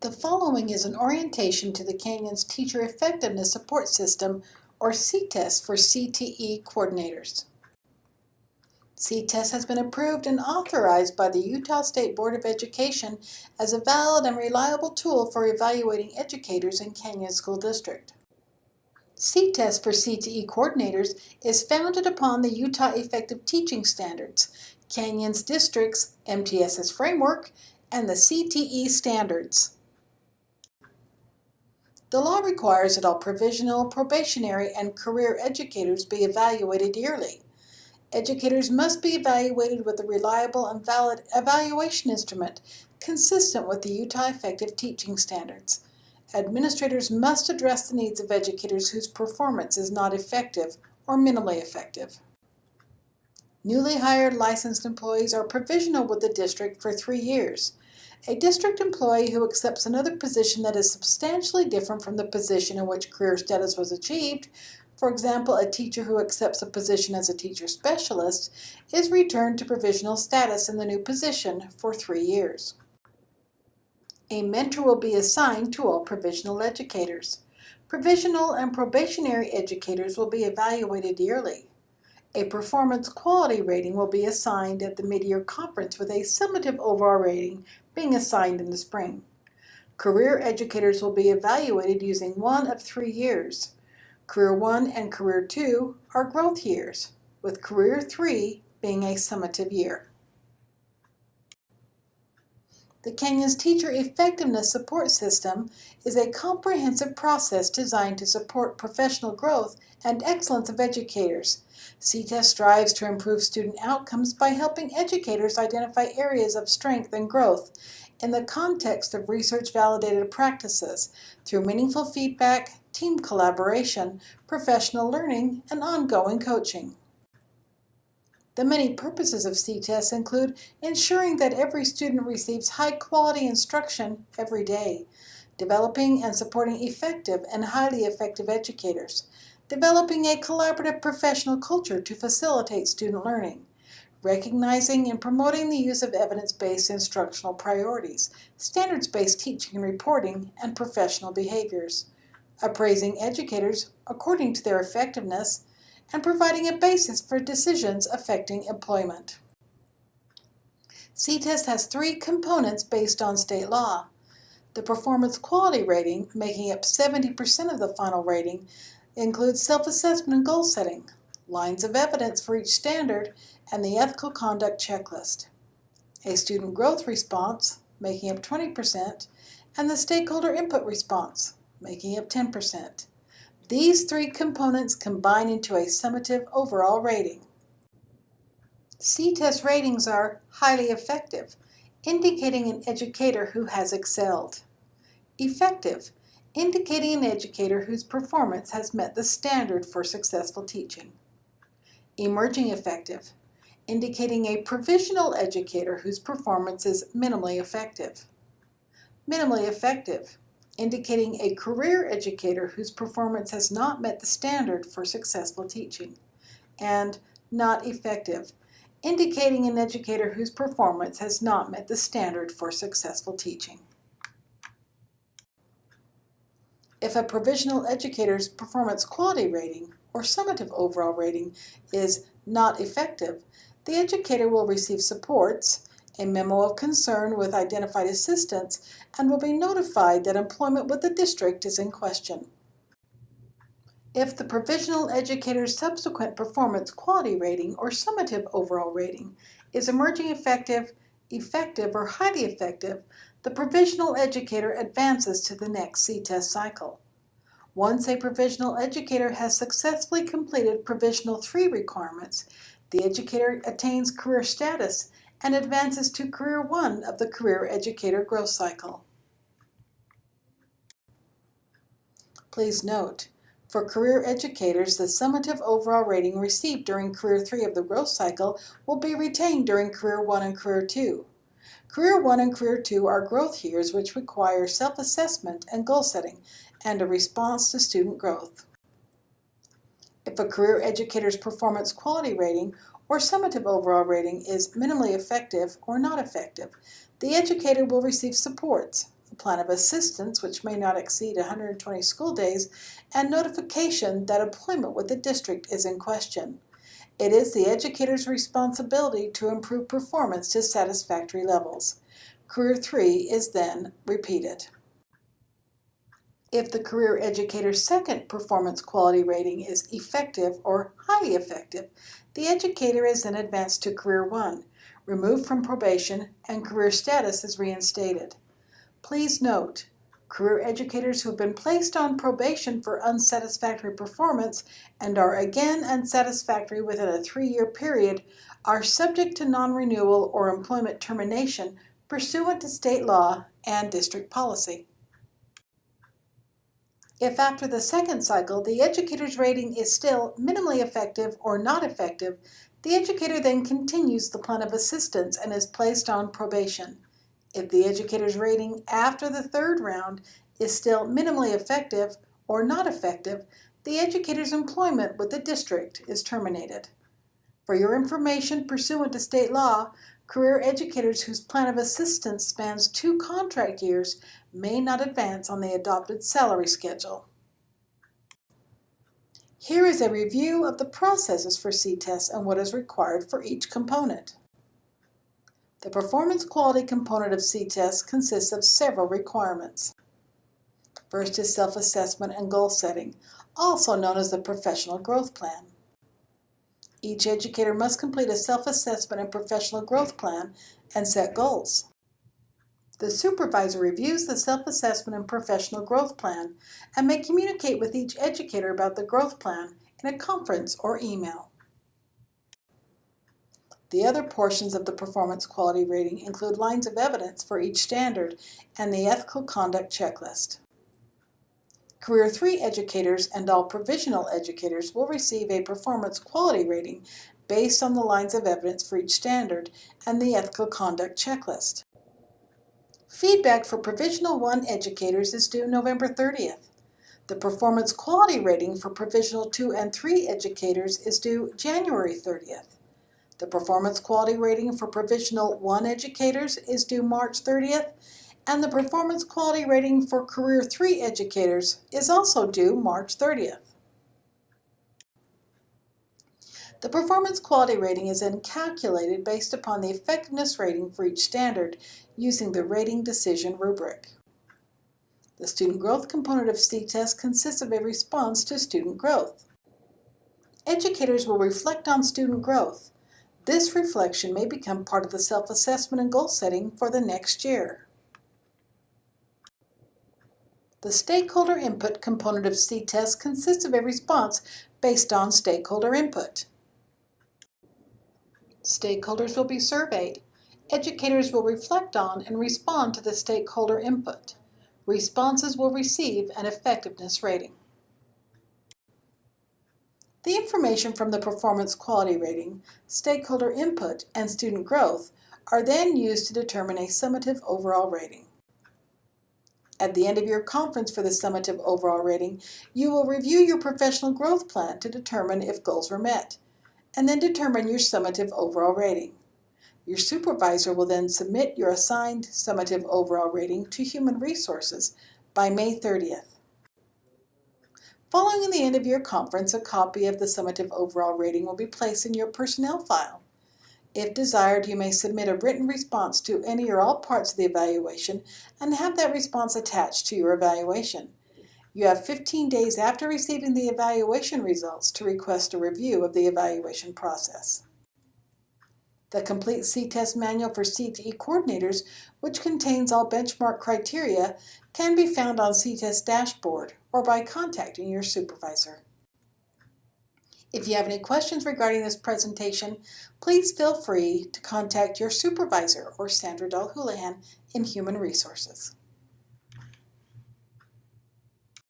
The following is an orientation to the Canyon's Teacher Effectiveness Support System, or CTESS for CTE coordinators. CTESS has been approved and authorized by the Utah State Board of Education as a valid and reliable tool for evaluating educators in Canyon School District. CTESS for CTE coordinators is founded upon the Utah Effective Teaching Standards, Canyon's district's MTSS framework, and the CTE standards. The law requires that all provisional, probationary, and career educators be evaluated yearly. Educators must be evaluated with a reliable and valid evaluation instrument consistent with the Utah Effective Teaching Standards. Administrators must address the needs of educators whose performance is not effective or minimally effective. Newly hired licensed employees are provisional with the district for 3 years. A district employee who accepts another position that is substantially different from the position in which career status was achieved, for example, a teacher who accepts a position as a teacher specialist, is returned to provisional status in the new position for 3 years. A mentor will be assigned to all provisional educators. Provisional and probationary educators will be evaluated yearly. A performance quality rating will be assigned at the mid-year conference, with a summative overall rating being assigned in the spring. Career educators will be evaluated using one of 3 years. Career 1 and Career 2 are growth years, with Career 3 being a summative year. The Canyon's Teacher Effectiveness Support System is a comprehensive process designed to support professional growth and excellence of educators. CTESS strives to improve student outcomes by helping educators identify areas of strength and growth in the context of research-validated practices through meaningful feedback, team collaboration, professional learning, and ongoing coaching. The many purposes of CTESS include ensuring that every student receives high-quality instruction every day, developing and supporting effective and highly effective educators, developing a collaborative professional culture to facilitate student learning, recognizing and promoting the use of evidence-based instructional priorities, standards-based teaching and reporting, and professional behaviors, appraising educators according to their effectiveness, and providing a basis for decisions affecting employment. CTESS has 3 components based on state law. The performance quality rating, making up 70% of the final rating, includes self-assessment and goal setting, lines of evidence for each standard, and the ethical conduct checklist. A student growth response, making up 20%, and the stakeholder input response, making up 10%. These 3 components combine into a summative overall rating. CTESS ratings are highly effective, indicating an educator who has excelled. Effective, indicating an educator whose performance has met the standard for successful teaching. Emerging effective, indicating a provisional educator whose performance is minimally effective. Minimally effective, indicating a career educator whose performance has not met the standard for successful teaching. And not effective, indicating an educator whose performance has not met the standard for successful teaching. If a provisional educator's performance quality rating or summative overall rating is not effective, the educator will receive supports, a memo of concern with identified assistance, and will be notified that employment with the district is in question. If the provisional educator's subsequent performance quality rating or summative overall rating is emerging effective, effective, or highly effective, the provisional educator advances to the next CTESS cycle. Once a provisional educator has successfully completed Provisional 3 requirements, the educator attains career status and advances to Career 1 of the Career Educator Growth Cycle. Please note, for career educators, the summative overall rating received during Career 3 of the growth cycle will be retained during Career 1 and Career 2. Career 1 and Career 2 are growth years which require self-assessment and goal setting and a response to student growth. If a career educator's performance quality rating or summative overall rating is minimally effective or not effective, the educator will receive supports, a plan of assistance, which may not exceed 120 school days, and notification that employment with the district is in question. It is the educator's responsibility to improve performance to satisfactory levels. Career 3 is then repeated. If the career educator's second performance quality rating is effective or highly effective, the educator is then advanced to Career 1, removed from probation, and career status is reinstated. Please note, career educators who have been placed on probation for unsatisfactory performance and are again unsatisfactory within a 3-year period are subject to non-renewal or employment termination pursuant to state law and district policy. If after the second cycle the educator's rating is still minimally effective or not effective, the educator then continues the plan of assistance and is placed on probation. If the educator's rating after the third round is still minimally effective or not effective, the educator's employment with the district is terminated. For your information pursuant to state law, career educators whose plan of assistance spans 2 contract years may not advance on the adopted salary schedule. Here is a review of the processes for CTESS and what is required for each component. The performance quality component of CTESS consists of several requirements. First is self-assessment and goal setting, also known as the professional growth plan. Each educator must complete a self-assessment and professional growth plan and set goals. The supervisor reviews the self-assessment and professional growth plan and may communicate with each educator about the growth plan in a conference or email. The other portions of the performance quality rating include lines of evidence for each standard and the ethical conduct checklist. Career 3 educators and all provisional educators will receive a performance quality rating based on the lines of evidence for each standard and the ethical conduct checklist. Feedback for Provisional 1 educators is due November 30th. The performance quality rating for Provisional 2 and 3 educators is due January 30th. The performance quality rating for Provisional 1 educators is due March 30th, and the performance quality rating for Career 3 educators is also due March 30th. The performance quality rating is then calculated based upon the effectiveness rating for each standard using the rating decision rubric. The student growth component of CTESS consists of a response to student growth. Educators will reflect on student growth. This reflection may become part of the self-assessment and goal setting for the next year. The stakeholder input component of CTESS consists of a response based on stakeholder input. Stakeholders will be surveyed. Educators will reflect on and respond to the stakeholder input. Responses will receive an effectiveness rating. The information from the performance quality rating, stakeholder input, and student growth are then used to determine a summative overall rating. At the end of your conference for the summative overall rating, you will review your professional growth plan to determine if goals were met, and then determine your summative overall rating. Your supervisor will then submit your assigned summative overall rating to Human Resources by May 30th. Following the end of your conference, a copy of the summative overall rating will be placed in your personnel file. If desired, you may submit a written response to any or all parts of the evaluation and have that response attached to your evaluation. You have 15 days after receiving the evaluation results to request a review of the evaluation process. The complete CTESS manual for CTE coordinators, which contains all benchmark criteria, can be found on CTESS dashboard or by contacting your supervisor. If you have any questions regarding this presentation, please feel free to contact your supervisor or Sandra Dahl-Houlihan in Human Resources.